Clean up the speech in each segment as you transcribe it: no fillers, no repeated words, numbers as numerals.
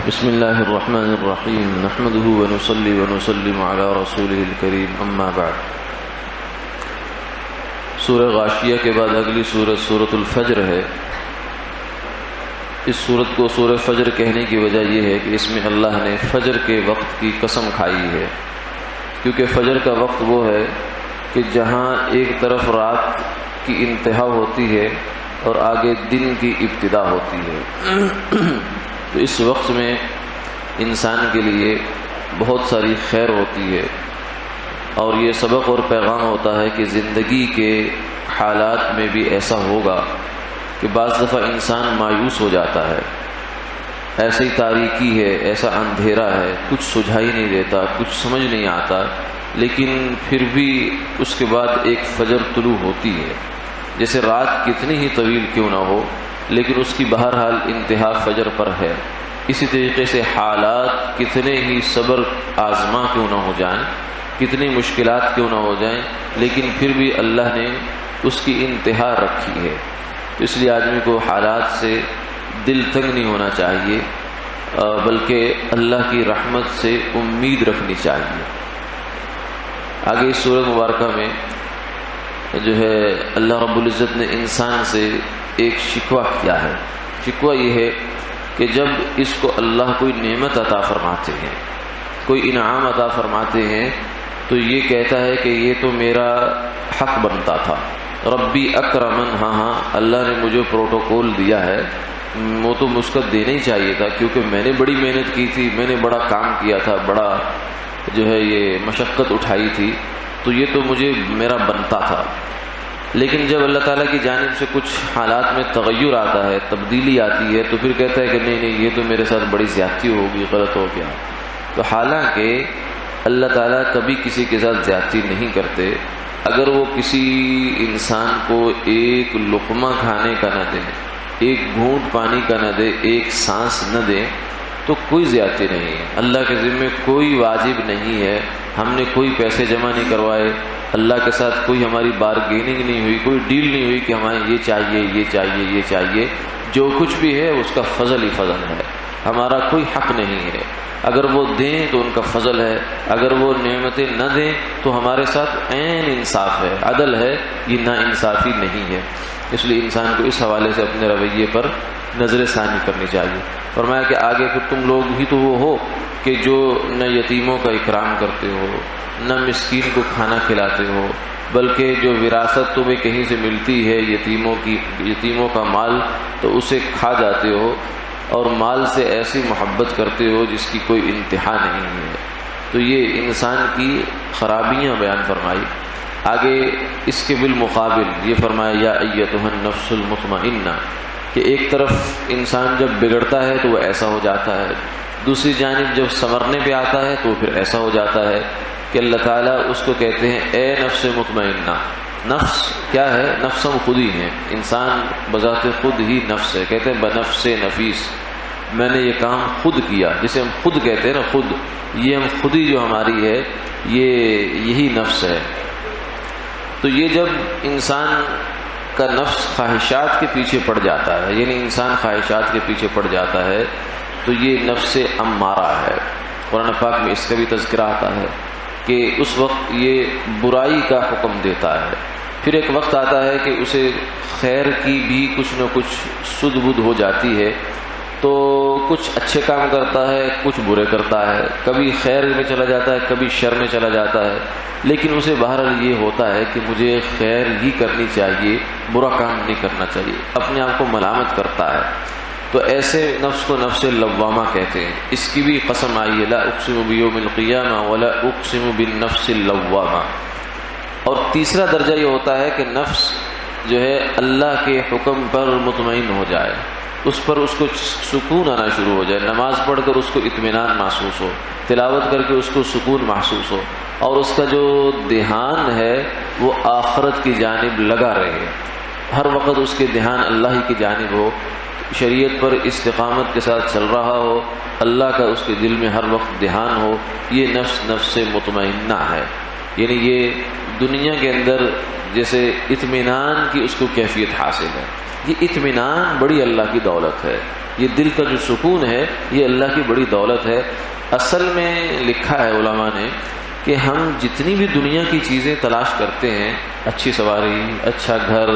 بسم اللہ الرحمن الرحیم نحمده ونصلی ونسلم علی رسوله الکریم اما بعد۔ سورہ غاشیہ کے بعد اگلی سورت سورۃ الفجر ہے۔ اس سورت کو سورہ فجر کہنے کی وجہ یہ ہے کہ اس میں اللہ نے فجر کے وقت کی قسم کھائی ہے، کیونکہ فجر کا وقت وہ ہے کہ جہاں ایک طرف رات کی انتہا ہوتی ہے اور آگے دن کی ابتدا ہوتی ہے۔ تو اس وقت میں انسان کے لیے بہت ساری خیر ہوتی ہے، اور یہ سبق اور پیغام ہوتا ہے کہ زندگی کے حالات میں بھی ایسا ہوگا کہ بعض دفعہ انسان مایوس ہو جاتا ہے، ایسی تاریکی ہے، ایسا اندھیرا ہے، کچھ سجھائی نہیں دیتا، کچھ سمجھ نہیں آتا، لیکن پھر بھی اس کے بعد ایک فجر طلوع ہوتی ہے۔ جیسے رات کتنی ہی طویل کیوں نہ ہو، لیکن اس کی بہرحال انتہا فجر پر ہے۔ اسی طریقے سے حالات کتنے ہی صبر آزما کیوں نہ ہو جائیں، کتنی مشکلات کیوں نہ ہو جائیں، لیکن پھر بھی اللہ نے اس کی انتہا رکھی ہے۔ تو اس لیے آدمی کو حالات سے دل تنگ نہیں ہونا چاہیے، بلکہ اللہ کی رحمت سے امید رکھنی چاہیے۔ آگے اس سورۃ مبارکہ میں جو ہے اللہ رب العزت نے انسان سے ایک شکوہ کیا ہے۔ شکوہ یہ ہے کہ جب اس کو اللہ کوئی نعمت عطا فرماتے ہیں، کوئی انعام عطا فرماتے ہیں، تو یہ کہتا ہے کہ یہ تو میرا حق بنتا تھا، ربی اکرمن، ہاں اللہ نے مجھے پروٹوکول دیا ہے، وہ تو مجھ کو دینا ہی چاہیے تھا، کیونکہ میں نے بڑی محنت کی تھی، میں نے بڑا کام کیا تھا، بڑا جو ہے یہ مشقت اٹھائی تھی، تو یہ تو مجھے میرا بنتا تھا۔ لیکن جب اللہ تعالیٰ کی جانب سے کچھ حالات میں تغیر آتا ہے، تبدیلی آتی ہے، تو پھر کہتا ہے کہ نہیں یہ تو میرے ساتھ بڑی زیادتی ہوگی، غلط ہو گیا۔ تو حالانکہ اللہ تعالیٰ کبھی کسی کے ساتھ زیادتی نہیں کرتے۔ اگر وہ کسی انسان کو ایک لقمہ کھانے کا نہ دیں، ایک گھونٹ پانی کا نہ دے، ایک سانس نہ دیں، تو کوئی زیادتی نہیں ہے۔ اللہ کے ذمہ کوئی واجب نہیں ہے، ہم نے کوئی پیسے جمع نہیں کروائے، اللہ کے ساتھ کوئی ہماری بارگیننگ نہیں ہوئی، کوئی ڈیل نہیں ہوئی کہ ہمیں یہ چاہیے یہ چاہیے یہ چاہیے۔ جو کچھ بھی ہے اس کا فضل ہی فضل ہے، ہمارا کوئی حق نہیں ہے۔ اگر وہ دیں تو ان کا فضل ہے، اگر وہ نعمتیں نہ دیں تو ہمارے ساتھ عین انصاف ہے، عدل ہے، یہ نا انصافی نہیں ہے۔ اس لیے انسان کو اس حوالے سے اپنے رویے پر نظر ثانی کرنی چاہیے۔ فرمایا کہ آگے پھر تم لوگ ہی تو وہ ہو کہ جو نہ یتیموں کا اکرام کرتے ہو، نہ مسکین کو کھانا کھلاتے ہو، بلکہ جو وراثت تمہیں کہیں سے ملتی ہے یتیموں کا مال، تو اسے کھا جاتے ہو، اور مال سے ایسی محبت کرتے ہو جس کی کوئی انتہا نہیں ہے۔ تو یہ انسان کی خرابیاں بیان فرمائی۔ آگے اس کے بالمقابل یہ فرمایا یا ایتھا النفس المطمئنہ، کہ ایک طرف انسان جب بگڑتا ہے تو وہ ایسا ہو جاتا ہے، دوسری جانب جب سنورنے پہ آتا ہے تو پھر ایسا ہو جاتا ہے کہ اللہ تعالیٰ اس کو کہتے ہیں اے نفس مطمئنہ۔ نفس کیا ہے؟ نفس ہم خود ہی ہیں، انسان بذات خود ہی نفس ہے، کہتے ہیں بنفس نفیس، میں نے یہ کام خود کیا، جسے ہم خود کہتے ہیں نا، خود، یہ ہم خود ہی جو ہماری ہے یہی نفس ہے۔ تو یہ جب انسان کا نفس خواہشات کے پیچھے پڑ جاتا ہے، یعنی انسان خواہشات کے پیچھے پڑ جاتا ہے، تو یہ نفس امارہ ہے۔ قرآن پاک میں اس کا بھی تذکرہ آتا ہے کہ اس وقت یہ برائی کا حکم دیتا ہے، پھر ایک وقت آتا ہے کہ اسے خیر کی بھی کچھ نہ کچھ سدھ بدھ ہو جاتی ہے، تو کچھ اچھے کام کرتا ہے، کچھ برے کرتا ہے، کبھی خیر میں چلا جاتا ہے، کبھی شر میں چلا جاتا ہے، لیکن اسے بہرحال یہ ہوتا ہے کہ مجھے خیر ہی کرنی چاہیے، برا کام نہیں کرنا چاہیے، اپنے آپ کو ملامت کرتا ہے۔ تو ایسے نفس کو نفس لوامہ کہتے ہیں۔ اس کی بھی قسم آئی ہے لا اقسم بیوم القیامہ ولا اقسم بالنفس اللوامہ۔ اور تیسرا درجہ یہ ہوتا ہے کہ نفس جو ہے اللہ کے حکم پر مطمئن ہو جائے، اس پر اس کو سکون آنا شروع ہو جائے، نماز پڑھ کر اس کو اطمینان محسوس ہو، تلاوت کر کے اس کو سکون محسوس ہو، اور اس کا جو دھیان ہے وہ آخرت کی جانب لگا رہے، ہر وقت اس کے دھیان اللہ ہی کی جانب ہو، شریعت پر استقامت کے ساتھ چل رہا ہو، اللہ کا اس کے دل میں ہر وقت دھیان ہو، یہ نفس نفس مطمئنہ ہے۔ یعنی یہ دنیا کے اندر جیسے اطمینان کی اس کو کیفیت حاصل ہے، یہ اطمینان بڑی اللہ کی دولت ہے، یہ دل کا جو سکون ہے یہ اللہ کی بڑی دولت ہے۔ اصل میں لکھا ہے علماء نے کہ ہم جتنی بھی دنیا کی چیزیں تلاش کرتے ہیں، اچھی سواری، اچھا گھر،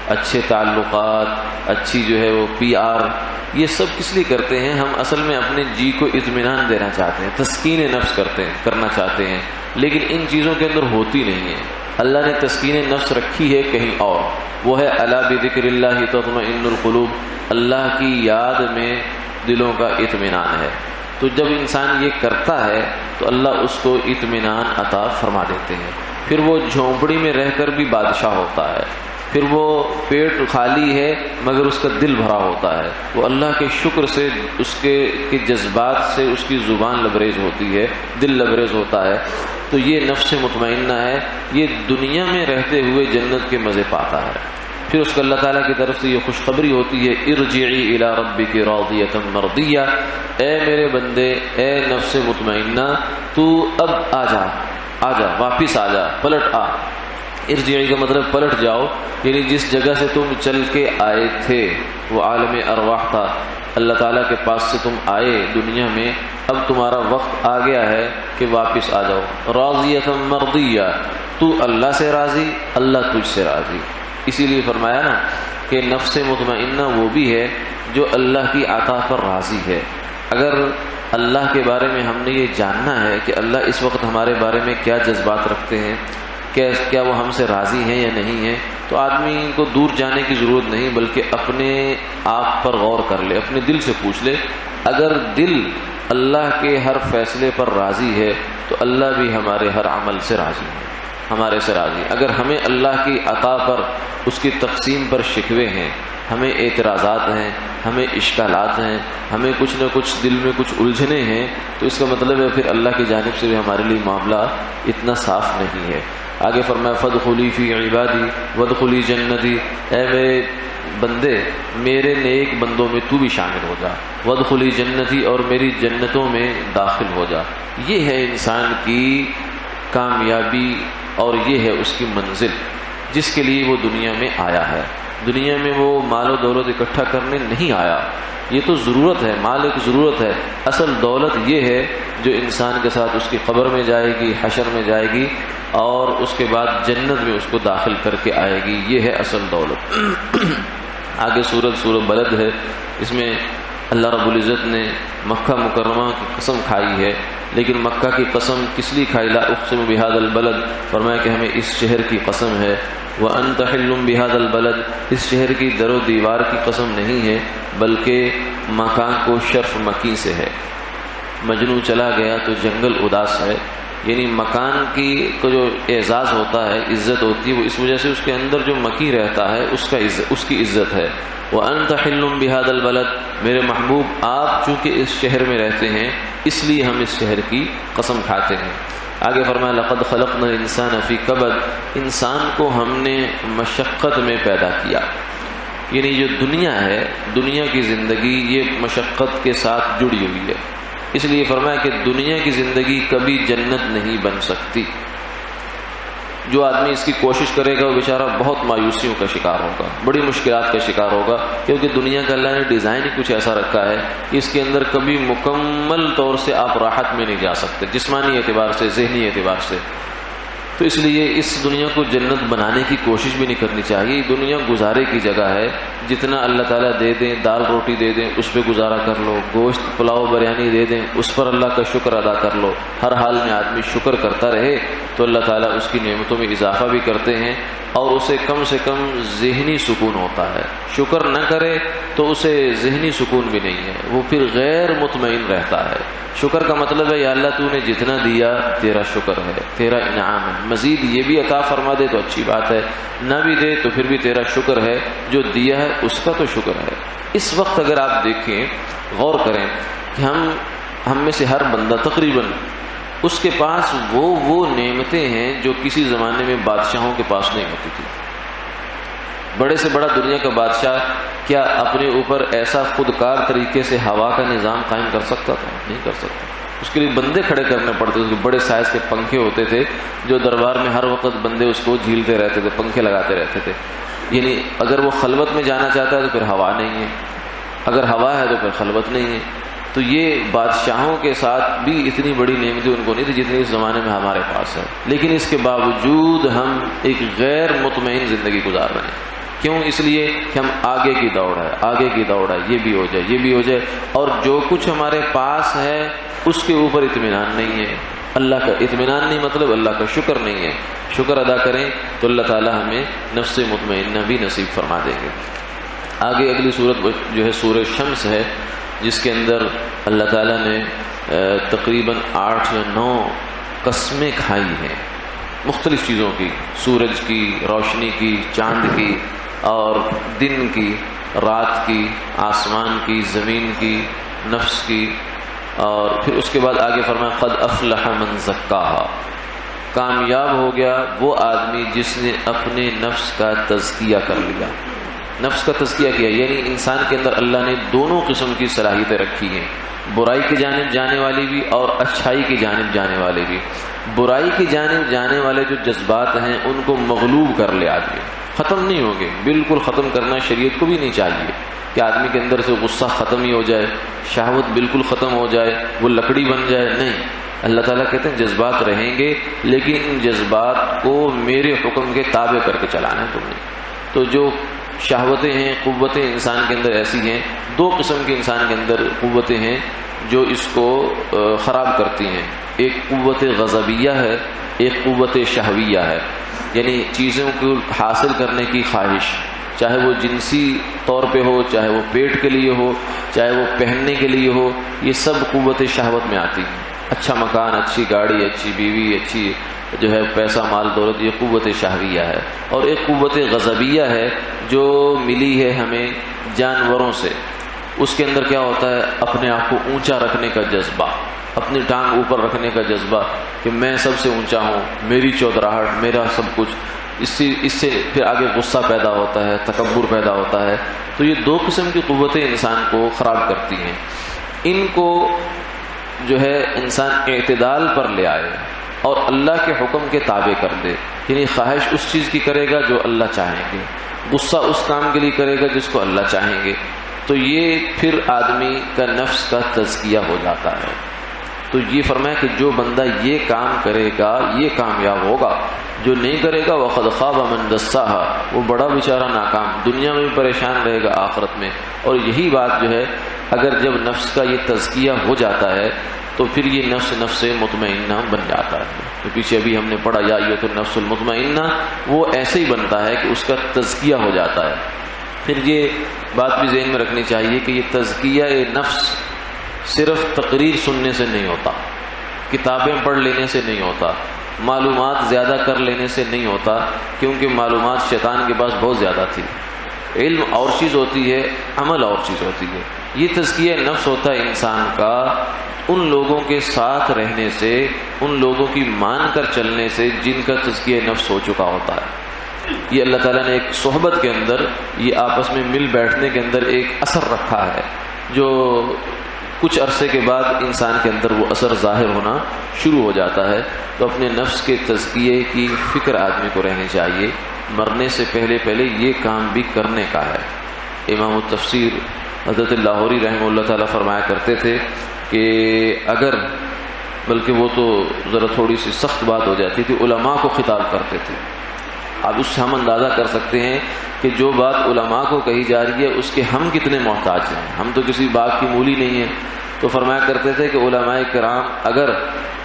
اچھے تعلقات، اچھی جو ہے وہ PR، یہ سب کس لیے کرتے ہیں؟ ہم اصل میں اپنے جی کو اطمینان دینا چاہتے ہیں، تسکین نفس کرنا چاہتے ہیں، لیکن ان چیزوں کے اندر ہوتی نہیں ہے۔ اللہ نے تسکین نفس رکھی ہے کہیں اور، وہ ہے الا بذکر اللہ تطمئن القلوب، اللہ کی یاد میں دلوں کا اطمینان ہے۔ تو جب انسان یہ کرتا ہے تو اللہ اس کو اطمینان عطا فرما دیتے ہیں، پھر وہ جھونپڑی میں رہ کر بھی بادشاہ ہوتا ہے، پھر وہ پیٹ خالی ہے مگر اس کا دل بھرا ہوتا ہے، وہ اللہ کے شکر سے، اس کے جذبات سے اس کی زبان لبریز ہوتی ہے، دل لبریز ہوتا ہے۔ تو یہ نفس مطمئنہ ہے، یہ دنیا میں رہتے ہوئے جنت کے مزے پاتا ہے۔ پھر اس کو اللہ تعالیٰ کی طرف سے یہ خوشخبری ہوتی ہے، ارجعی الی ربک راضیۃ مرضیہ، اے میرے بندے، اے نفس مطمئنہ، تو اب آ جا، واپس آ جا، پلٹ آ۔ ارجعی کا مطلب پلٹ جاؤ، یعنی جس جگہ سے تم چل کے آئے تھے وہ عالم ارواح تھا، اللہ تعالیٰ کے پاس سے تم آئے دنیا میں، اب تمہارا وقت آ گیا ہے کہ واپس آ جاؤ۔ راضیۃ مرضیہ، تو اللہ سے راضی، اللہ تجھ سے راضی۔ اسی لیے فرمایا نا کہ نفس مطمئنہ وہ بھی ہے جو اللہ کی عطا پر راضی ہے۔ اگر اللہ کے بارے میں ہم نے یہ جاننا ہے کہ اللہ اس وقت ہمارے بارے میں کیا جذبات رکھتے ہیں، کیا وہ ہم سے راضی ہیں یا نہیں ہیں، تو آدمی کو دور جانے کی ضرورت نہیں، بلکہ اپنے آپ پر غور کر لے، اپنے دل سے پوچھ لے۔ اگر دل اللہ کے ہر فیصلے پر راضی ہے تو اللہ بھی ہمارے ہر عمل سے راضی ہے، ہمارے سے راضی۔ اگر ہمیں اللہ کی عطا پر، اس کی تقسیم پر شکوے ہیں، ہمیں اعتراضات ہیں، ہمیں اشکالات ہیں، ہمیں کچھ نہ کچھ دل میں کچھ الجھنے ہیں، تو اس کا مطلب ہے پھر اللہ کی جانب سے بھی ہمارے لیے معاملہ اتنا صاف نہیں ہے۔ آگے فرمایا فادخلی فی عبادی وادخلی جنتی، اے میرے بندے، میرے نیک بندوں میں تو بھی شامل ہو جا، وادخلی جنتی، اور میری جنتوں میں داخل ہو جا۔ یہ ہے انسان کی کامیابی اور یہ ہے اس کی منزل جس کے لیے وہ دنیا میں آیا ہے۔ دنیا میں وہ مال و دولت اکٹھا کرنے نہیں آیا، یہ تو ضرورت ہے، مال ایک ضرورت ہے، اصل دولت یہ ہے جو انسان کے ساتھ اس کی قبر میں جائے گی، حشر میں جائے گی، اور اس کے بعد جنت میں اس کو داخل کر کے آئے گی، یہ ہے اصل دولت۔ آگے سورہ بلد ہے، اس میں اللہ رب العزت نے مکہ مکرمہ کی قسم کھائی ہے، لیکن مکہ کی قسم کس لیے کھائی؟ لا اقسم بہذا البلد، فرمایا کہ ہمیں اس شہر کی قسم ہے۔ وانت حل بہذا البلد، اس شہر کی در و دیوار کی قسم نہیں ہے، بلکہ مکان کو شرف مکی سے ہے۔ مجنو چلا گیا تو جنگل اداس ہے، یعنی مکان کی کو جو اعزاز ہوتا ہے، عزت ہوتی ہے، وہ اس وجہ سے اس کے اندر جو مکی رہتا ہے اس کی عزت ہے۔ وانت حل بہذا البلد، میرے محبوب آپ چونکہ اس شہر میں رہتے ہیں اس لیے ہم اس شہر کی قسم کھاتے ہیں۔ آگے فرمایا لقد خلقنا الانسان فی کبد، انسان کو ہم نے مشقت میں پیدا کیا، یعنی جو دنیا ہے، دنیا کی زندگی یہ مشقت کے ساتھ جڑی ہوئی ہے، اس لیے فرمایا کہ دنیا کی زندگی کبھی جنت نہیں بن سکتی۔ جو آدمی اس کی کوشش کرے گا وہ بیچارہ بہت مایوسیوں کا شکار ہوگا، بڑی مشکلات کا شکار ہوگا، کیونکہ دنیا کا اللہ نے ڈیزائن ہی کچھ ایسا رکھا ہے کہ اس کے اندر کبھی مکمل طور سے آپ راحت میں نہیں جا سکتے، جسمانی اعتبار سے، ذہنی اعتبار سے۔ تو اس لیے اس دنیا کو جنت بنانے کی کوشش بھی نہیں کرنی چاہیے۔ دنیا گزارے کی جگہ ہے، جتنا اللہ تعالیٰ دے دیں، دال روٹی دے دیں اس پہ گزارا کر لو، گوشت پلاؤ بریانی دے دیں اس پر اللہ کا شکر ادا کر لو، ہر حال میں آدمی شکر کرتا رہے تو اللہ تعالیٰ اس کی نعمتوں میں اضافہ بھی کرتے ہیں اور اسے کم سے کم ذہنی سکون ہوتا ہے۔ شکر نہ کرے تو اسے ذہنی سکون بھی نہیں ہے، وہ پھر غیر مطمئن رہتا ہے۔ شکر کا مطلب ہے یا اللہ تو نے جتنا دیا تیرا شکر ہے، تیرا انعام ہے، مزید یہ بھی عطا فرما دے تو اچھی بات ہے، نہ بھی دے تو پھر بھی تیرا شکر ہے، جو دیا ہے اس کا تو شکر ہے۔ اس وقت اگر آپ دیکھیں، غور کریں کہ ہم میں سے ہر بندہ تقریباً اس کے پاس وہ نعمتیں ہیں جو کسی زمانے میں بادشاہوں کے پاس نہیں ہوتی تھی۔ بڑے سے بڑا دنیا کا بادشاہ کیا اپنے اوپر ایسا خودکار طریقے سے ہوا کا نظام قائم کر سکتا تھا؟ نہیں کر سکتا. اس کے لیے بندے کھڑے کرنے پڑتے. اس کے بڑے سائز کے پنکھے ہوتے تھے جو دربار میں ہر وقت بندے اس کو جھیلتے رہتے تھے, پنکھے لگاتے رہتے تھے. یعنی اگر وہ خلوت میں جانا چاہتا ہے تو پھر ہوا نہیں ہے, اگر ہوا ہے تو پھر خلوت نہیں ہے. تو یہ بادشاہوں کے ساتھ بھی اتنی بڑی نعمتیں ان کو نہیں تھی جتنی اس زمانے میں ہمارے پاس ہے. لیکن اس کے باوجود ہم ایک غیر مطمئن زندگی گزار رہے ہیں. کیوں؟ اس لیے کہ ہم آگے کی دوڑ ہے, آگے کی دوڑ ہے, یہ بھی ہو جائے, یہ بھی ہو جائے, اور جو کچھ ہمارے پاس ہے اس کے اوپر اطمینان نہیں ہے. اللہ کا اطمینان نہیں مطلب اللہ کا شکر نہیں ہے. شکر ادا کریں تو اللہ تعالی ہمیں نفس مطمئنہ بھی نصیب فرما دیں گے. آگے اگلی صورت جو ہے سورہ شمس ہے, جس کے اندر اللہ تعالیٰ نے تقریباً 8 یا 9 قسمیں کھائی ہیں مختلف چیزوں کی, سورج کی روشنی کی, چاند کی, اور دن کی, رات کی, آسمان کی, زمین کی, نفس کی. اور پھر اس کے بعد آگے فرمایا قد افلح من زکاہا, کامیاب ہو گیا وہ آدمی جس نے اپنے نفس کا تزکیہ کر لیا. نفس کا تزکیہ کیا یعنی انسان کے اندر اللہ نے دونوں قسم کی صلاحیتیں رکھی ہیں, برائی کی جانب جانے والی بھی اور اچھائی کی جانب جانے والے بھی. برائی کی جانب جانے والے جو جذبات ہیں ان کو مغلوب کر لے آدمی, ختم نہیں ہوں گے. بالکل ختم کرنا شریعت کو بھی نہیں چاہیے کہ آدمی کے اندر سے غصہ ختم ہی ہو جائے, شہوت بالکل ختم ہو جائے, وہ لکڑی بن جائے. نہیں, اللہ تعالیٰ کہتے ہیں جذبات رہیں گے لیکن ان جذبات کو میرے حکم کے تابع کر کے چلانا ہے تم نے. تو جو شہوتیں ہیں, قوتیں انسان کے اندر ایسی ہیں, 2 قسم کے انسان کے اندر قوتیں ہیں جو اس کو خراب کرتی ہیں. ایک قوت غضبیہ ہے, ایک قوت شہویہ ہے. یعنی چیزوں کو حاصل کرنے کی خواہش, چاہے وہ جنسی طور پہ ہو, چاہے وہ پیٹ کے لیے ہو, چاہے وہ پہننے کے لیے ہو, یہ سب قوت شہوت میں آتی ہیں. اچھا مکان, اچھی گاڑی, اچھی بیوی, اچھی جو ہے پیسہ مال دولت, یہ قوت شہویہ ہے. اور ایک قوت غضبیہ ہے جو ملی ہے ہمیں جانوروں سے. اس کے اندر کیا ہوتا ہے؟ اپنے آپ کو اونچا رکھنے کا جذبہ, اپنی ٹانگ اوپر رکھنے کا جذبہ کہ میں سب سے اونچا ہوں, میری چودراہٹ, میرا سب کچھ. اس سے پھر آگے غصہ پیدا ہوتا ہے, تکبر پیدا ہوتا ہے. تو یہ 2 قسم کی قوتیں انسان کو خراب کرتی ہیں. ان کو جو ہے انسان اعتدال پر لے آئے اور اللہ کے حکم کے تابع کر دے. یعنی خواہش اس چیز کی کرے گا جو اللہ چاہیں گے, غصہ اس کام کے لیے کرے گا جس کو اللہ چاہیں گے. تو یہ پھر آدمی کا نفس کا تزکیہ ہو جاتا ہے. تو یہ فرمایا کہ جو بندہ یہ کام کرے گا یہ کامیاب ہوگا, جو نہیں کرے گا وقد خاب من دساہا, وہ بڑا بیچارہ ناکام, دنیا میں بھی پریشان رہے گا, آخرت میں. اور یہی بات جو ہے اگر جب نفس کا یہ تزکیہ ہو جاتا ہے تو پھر یہ نفس مطمئنہ بن جاتا ہے. تو پیچھے ابھی ہم نے پڑھا یا ایھا النفس المطمئنہ, وہ ایسے ہی بنتا ہے کہ اس کا تزکیہ ہو جاتا ہے. پھر یہ بات بھی ذہن میں رکھنی چاہیے کہ یہ تزکیہ نفس صرف تقریر سننے سے نہیں ہوتا, کتابیں پڑھ لینے سے نہیں ہوتا, معلومات زیادہ کر لینے سے نہیں ہوتا, کیونکہ معلومات شیطان کے پاس بہت زیادہ تھی. علم اور چیز ہوتی ہے, عمل اور چیز ہوتی ہے. یہ تزکیہ نفس ہوتا ہے انسان کا ان لوگوں کے ساتھ رہنے سے, ان لوگوں کی مان کر چلنے سے جن کا تزکیہ نفس ہو چکا ہوتا ہے. یہ اللہ تعالیٰ نے ایک صحبت کے اندر, یہ آپس میں مل بیٹھنے کے اندر ایک اثر رکھا ہے جو کچھ عرصے کے بعد انسان کے اندر وہ اثر ظاہر ہونا شروع ہو جاتا ہے. تو اپنے نفس کے تزکیے کی فکر آدمی کو رہنی چاہیے. مرنے سے پہلے یہ کام بھی کرنے کا ہے. امام التفسیر حضرت لاہوری رحمہ اللہ تعالیٰ فرمایا کرتے تھے کہ اگر, بلکہ وہ تو ذرا تھوڑی سی سخت بات ہو جاتی تھی, علماء کو خطاب کرتے تھے. اب اس سے ہم اندازہ کر سکتے ہیں کہ جو بات علماء کو کہی جا رہی ہے اس کے ہم کتنے محتاج ہیں. ہم تو کسی باغ کی مولی نہیں ہیں. تو فرمایا کرتے تھے کہ علماء کرام اگر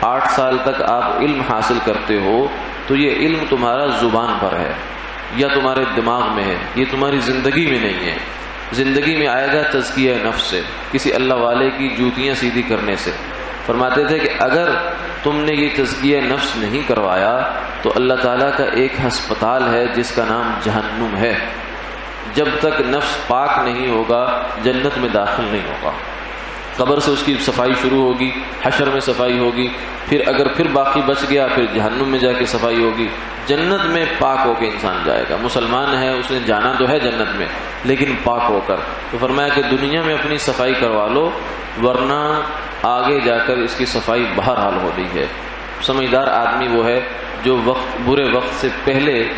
8 سال تک آپ علم حاصل کرتے ہو تو یہ علم تمہارا زبان پر ہے یا تمہارے دماغ میں ہے, یہ تمہاری زندگی میں نہیں ہے. زندگی میں آئے گا تزکیہ نفس سے, کسی اللہ والے کی جوتیاں سیدھی کرنے سے. فرماتے تھے کہ اگر تم نے یہ تزکیہ نفس نہیں کروایا تو اللہ تعالیٰ کا ایک ہسپتال ہے جس کا نام جہنم ہے. جب تک نفس پاک نہیں ہوگا جنت میں داخل نہیں ہوگا. قبر سے اس کی صفائی شروع ہوگی، حشر میں صفائی ہوگی، پھر اگر پھر باقی بچ گیا پھر جہنم میں جا کے صفائی ہوگی، جنت میں پاک ہو کے انسان جائے گا۔ مسلمان ہے، اس نے جانا تو ہے جنت میں لیکن پاک ہو کر۔ تو فرمایا کہ دنیا میں اپنی صفائی کروا لو ورنہ آگے جا کر اس کی صفائی بہرحال ہو رہی ہے۔ سمجھدار آدمی وہ ہے جو برے وقت سے پہلے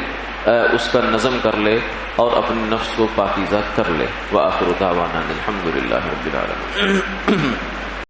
اس کا نظم کر لے اور اپنے نفس کو پاکیزہ کر لے۔ وآخر دعوانا الحمد للہ رب العالمین۔